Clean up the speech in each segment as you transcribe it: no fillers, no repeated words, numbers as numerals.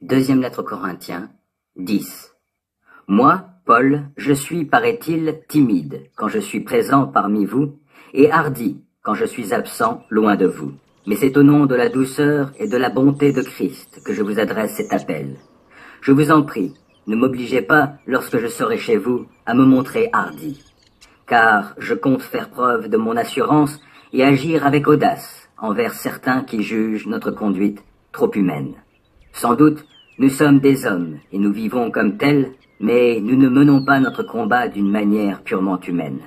Deuxième lettre aux Corinthiens, 10. Moi, Paul, je suis, paraît-il, timide quand je suis présent parmi vous, et hardi quand je suis absent loin de vous. Mais c'est au nom de la douceur et de la bonté de Christ que je vous adresse cet appel. Je vous en prie, ne m'obligez pas, lorsque je serai chez vous, à me montrer hardi. Car je compte faire preuve de mon assurance et agir avec audace envers certains qui jugent notre conduite trop humaine. Sans doute, nous sommes des hommes et nous vivons comme tels, mais nous ne menons pas notre combat d'une manière purement humaine.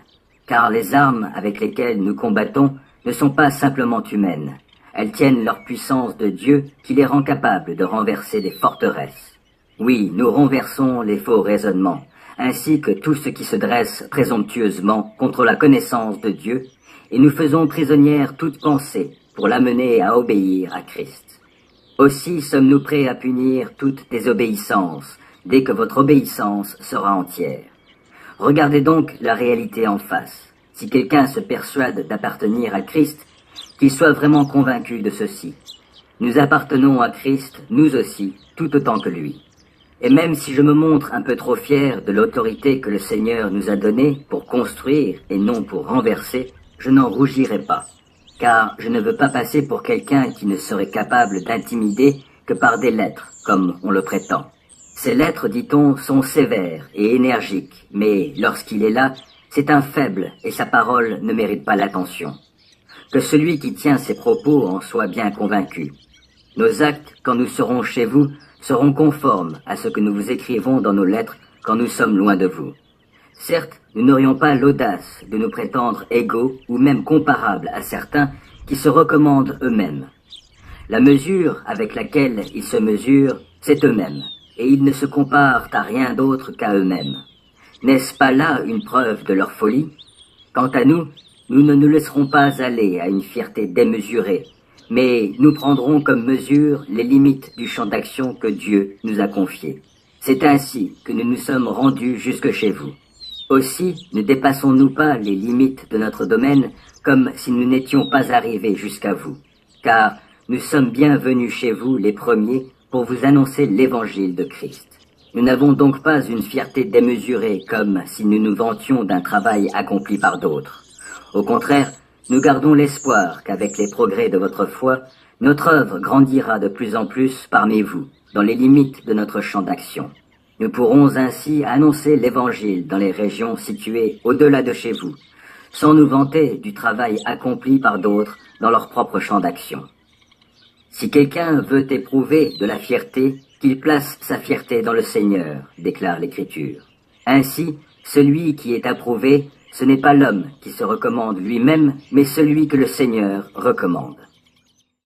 Car les armes avec lesquelles nous combattons ne sont pas simplement humaines. Elles tiennent leur puissance de Dieu qui les rend capables de renverser des forteresses. Oui, nous renversons les faux raisonnements, ainsi que tout ce qui se dresse présomptueusement contre la connaissance de Dieu, et nous faisons prisonnière toute pensée pour l'amener à obéir à Christ. Aussi sommes-nous prêts à punir toute désobéissance, dès que votre obéissance sera entière. Regardez donc la réalité en face. Si quelqu'un se persuade d'appartenir à Christ, qu'il soit vraiment convaincu de ceci. Nous appartenons à Christ, nous aussi, tout autant que lui. Et même si je me montre un peu trop fier de l'autorité que le Seigneur nous a donnée pour construire et non pour renverser, je n'en rougirai pas. Car je ne veux pas passer pour quelqu'un qui ne serait capable d'intimider que par des lettres, comme on le prétend. Ces lettres, dit-on, sont sévères et énergiques, mais lorsqu'il est là, c'est un faible et sa parole ne mérite pas l'attention. Que celui qui tient ses propos en soit bien convaincu. Nos actes, quand nous serons chez vous, seront conformes à ce que nous vous écrivons dans nos lettres quand nous sommes loin de vous. Certes, nous n'aurions pas l'audace de nous prétendre égaux ou même comparables à certains qui se recommandent eux-mêmes. La mesure avec laquelle ils se mesurent, c'est eux-mêmes, et ils ne se comparent à rien d'autre qu'à eux-mêmes. N'est-ce pas là une preuve de leur folie? Quant à nous, nous ne nous laisserons pas aller à une fierté démesurée, mais nous prendrons comme mesure les limites du champ d'action que Dieu nous a confié. C'est ainsi que nous nous sommes rendus jusque chez vous. Aussi, ne dépassons-nous pas les limites de notre domaine comme si nous n'étions pas arrivés jusqu'à vous, car nous sommes bien venus chez vous les premiers pour vous annoncer l'évangile de Christ. Nous n'avons donc pas une fierté démesurée comme si nous nous vantions d'un travail accompli par d'autres. Au contraire, nous gardons l'espoir qu'avec les progrès de votre foi, notre œuvre grandira de plus en plus parmi vous, dans les limites de notre champ d'action. Nous pourrons ainsi annoncer l'Évangile dans les régions situées au-delà de chez vous, sans nous vanter du travail accompli par d'autres dans leur propre champ d'action. Si quelqu'un veut éprouver de la fierté, qu'il place sa fierté dans le Seigneur, déclare l'Écriture. Ainsi, celui qui est approuvé, ce n'est pas l'homme qui se recommande lui-même, mais celui que le Seigneur recommande.